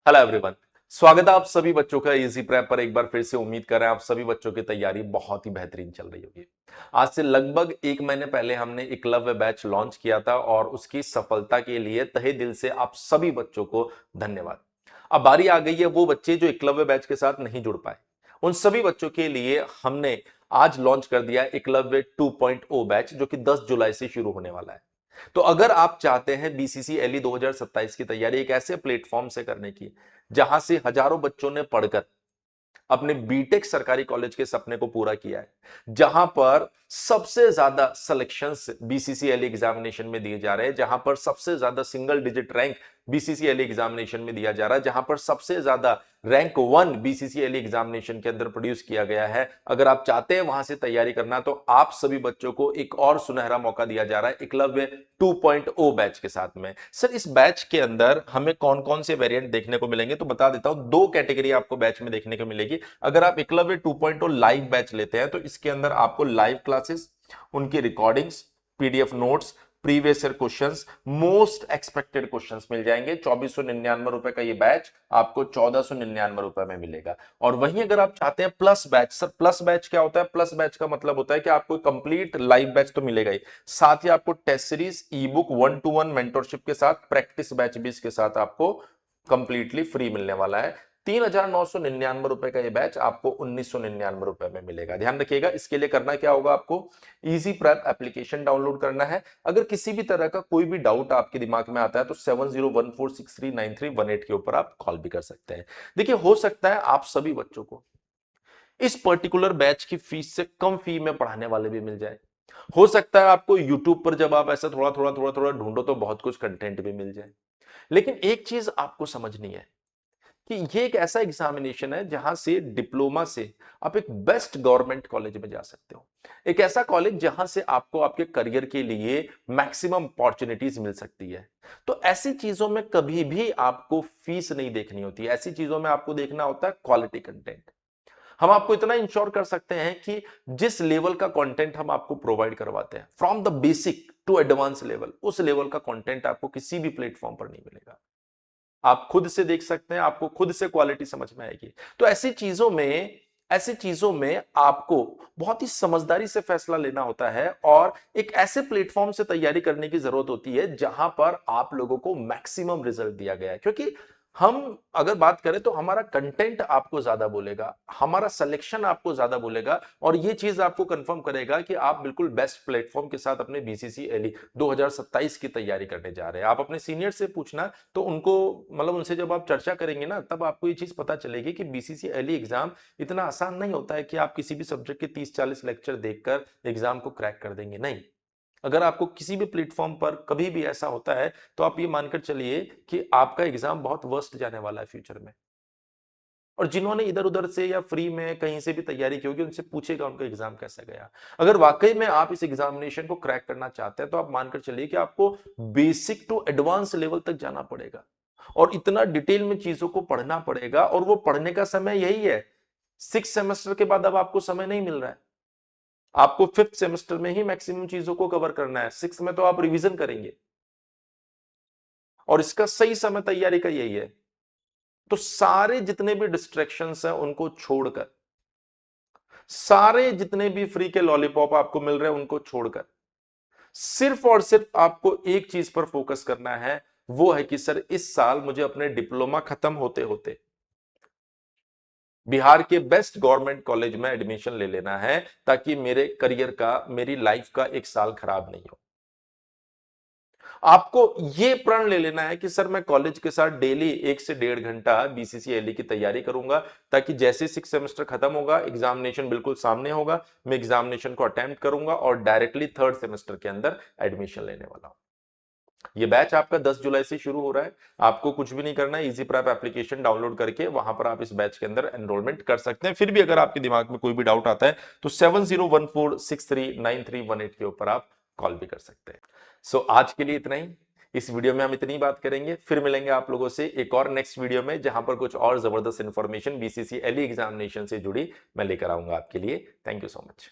Hello everyone. स्वागत है आप सभी बच्चों का इजी प्रेप पर। एक बार फिर से उम्मीद कर रहे हैं आप सभी बच्चों की तैयारी बहुत ही बेहतरीन चल रही होगी। आज से लगभग 1 महीने पहले हमने एकलव्य बैच लॉन्च किया था और उसकी सफलता के लिए तहे दिल से आप सभी बच्चों को धन्यवाद। अब बारी आ गई है वो बच्चे जो एकलव्य बैच के साथ नहीं जुड़ पाए, उन सभी बच्चों के लिए हमने आज लॉन्च कर दिया एकलव्य 2.0 बैच जो कि 10 जुलाई से शुरू होने वाला है। तो अगर आप चाहते हैं बीसीसीएलई 2027 की तैयारी एक ऐसे प्लेटफॉर्म से करने की जहां से हजारों बच्चों ने पढ़कर अपने बीटेक सरकारी कॉलेज के सपने को पूरा किया है, जहां पर सबसे ज्यादा सिलेक्शंस बीसीसीएलई एग्जामिनेशन में दिए जा रहे हैं, जहां पर सबसे ज्यादा सिंगल डिजिट रैंक बीसीसीएलई एग्जामिनेशन में दिया जा रहा है, जहां पर सबसे ज्यादा रैंक 1 बीसीसीएलई एग्जामिनेशन के अंदर प्रोड्यूस किया गया है। अगर आप चाहते हैं वहां से तैयारी करना तो आप सभी बच्चों को एक और सुनहरा मौका दिया जा रहा है एकलव्य 2.0 बैच के साथ में। सर, इस बैच के अंदर हमें कौन कौन से वेरिएंट देखने को मिलेंगे तो बता देता हूं। दो कैटेगरी आपको बैच में देखने को मिलेगी। अगर आप एकलव्य 2.0 लाइव बैच लेते हैं तो इसके अंदर आपको लाइव क्लासेस, उनकी recordings, PDF notes, previous year questions, most expected questions मिल जाएंगे। 2499 का ये बैच आपको 1499 में मिलेगा। और वहीं अगर आप चाहते हैं plus batch, sir plus batch क्या होता है? प्लस बैच का मतलब होता है कि आपको कंप्लीट लाइव बैच तो मिलेगा ही, साथ ही आपको test series, e-book, 1-to-1 mentorship के साथ, प्रैक्टिस बैच भी इसके साथ आपको कंप्लीटली फ्री मिलने वाला है। 3999 का ये बैच आपको 1999 में मिलेगा। ध्यान रखिएगा, इसके लिए करना क्या होगा, आपको इजी प्रेप एप्लीकेशन डाउनलोड करना है। अगर किसी भी तरह का कोई भी डाउट आपके दिमाग में आता है तो 7014639318 के ऊपर आप कॉल भी कर सकते हैं। देखिए, हो सकता है आप सभी बच्चों को इस पर्टिकुलर बैच की फीस से कम फी में पढ़ाने वाले भी मिल जाए। हो सकता है आपको यूट्यूब पर जब आप ऐसा थोड़ा थोड़ा थोड़ा थोड़ा ढूंढो तो बहुत कुछ कंटेंट भी मिल जाए। लेकिन एक चीज आपको समझनी है कि ये एक ऐसा एग्जामिनेशन है जहां से डिप्लोमा से आप एक बेस्ट गवर्नमेंट कॉलेज में जा सकते हो। एक ऐसा कॉलेज जहां से आपको आपके करियर के लिए मैक्सिमम अपॉर्चुनिटीज मिल सकती है। तो ऐसी चीजों में कभी भी आपको फीस नहीं देखनी होती, ऐसी चीजों में आपको देखना होता है क्वालिटी कंटेंट। हम आपको इतना इंश्योर कर सकते हैं कि जिस लेवल का कंटेंट हम आपको प्रोवाइड करवाते हैं, from the basic to advance level, उस लेवल का कंटेंट आपको किसी भी प्लेटफॉर्म पर नहीं मिलेगा। आप खुद से देख सकते हैं, आपको खुद से क्वालिटी समझ में आएगी। तो ऐसी चीजों में आपको बहुत ही समझदारी से फैसला लेना होता है और एक ऐसे प्लेटफॉर्म से तैयारी करने की जरूरत होती है जहां पर आप लोगों को मैक्सिमम रिजल्ट दिया गया है। क्योंकि हम अगर बात करें तो हमारा कंटेंट आपको ज्यादा बोलेगा, हमारा सिलेक्शन आपको ज्यादा बोलेगा और ये चीज आपको कंफर्म करेगा कि आप बिल्कुल बेस्ट प्लेटफॉर्म के साथ अपने बीसीसीएलई 2027 की तैयारी करने जा रहे हैं। आप अपने सीनियर से पूछना, तो उनको मतलब उनसे जब आप चर्चा करेंगे ना, तब आपको ये चीज पता चलेगी कि बीसीसीएलई एग्जाम इतना आसान नहीं होता है कि आप किसी भी सब्जेक्ट के 30-40 लेक्चर देखकर एग्जाम को क्रैक कर देंगे। नहीं, अगर आपको किसी भी प्लेटफॉर्म पर कभी भी ऐसा होता है तो आप ये मानकर चलिए कि आपका एग्जाम बहुत वर्स्ट जाने वाला है फ्यूचर में। और जिन्होंने इधर उधर से या फ्री में कहीं से भी तैयारी की होगी उनसे पूछेगा उनका एग्जाम कैसा गया। अगर वाकई में आप इस एग्जामिनेशन को क्रैक करना चाहते हैं तो आप मानकर चलिए कि आपको बेसिक टू एडवांस लेवल तक जाना पड़ेगा और इतना डिटेल में चीजों को पढ़ना पड़ेगा। और वो पढ़ने का समय यही है, 6 सेमेस्टर के बाद अब आपको समय नहीं मिल रहा है। आपको 5th सेमेस्टर में ही मैक्सिमम चीजों को कवर करना है, 6 में तो आप रिवीजन करेंगे और इसका सही समय तैयारी का यही है। तो सारे जितने भी डिस्ट्रैक्शंस हैं उनको छोड़कर, सारे जितने भी फ्री के लॉलीपॉप आपको मिल रहे हैं उनको छोड़कर सिर्फ और सिर्फ आपको एक चीज पर फोकस करना है। वो है कि सर इस साल मुझे अपने डिप्लोमा खत्म होते होते बिहार के बेस्ट गवर्नमेंट कॉलेज में एडमिशन ले लेना है, ताकि मेरे करियर का, मेरी लाइफ का एक साल खराब नहीं हो। आपको यह प्रण ले लेना है कि सर मैं कॉलेज के साथ डेली 1 से 1.5 घंटा बीसीसीएलई की तैयारी करूंगा, ताकि जैसे 6 सेमेस्टर खत्म होगा, एग्जामिनेशन बिल्कुल सामने होगा, मैं एग्जामिनेशन को अटेम्प्ट करूंगा और डायरेक्टली 3rd सेमेस्टर के अंदर एडमिशन लेने वाला हूं। ये बैच आपका 10 जुलाई से शुरू हो रहा है। आपको कुछ भी नहीं करना है, इजी प्रेप एप्लीकेशन डाउनलोड करके वहां पर आप इस बैच के अंदर एनरोलमेंट कर सकते हैं। फिर भी अगर आपके दिमाग में कोई भी डाउट आता है तो 7014639318 के ऊपर आप कॉल भी कर सकते हैं। आज के लिए इतना ही। इस वीडियो में हम इतनी बात करेंगे, फिर मिलेंगे आप लोगों से एक और नेक्स्ट वीडियो में जहां पर कुछ और जबरदस्त इंफॉर्मेशन बीसीसीएलई एग्जामिनेशन से जुड़ी मैं लेकर आऊंगा आपके लिए। Thank you so much.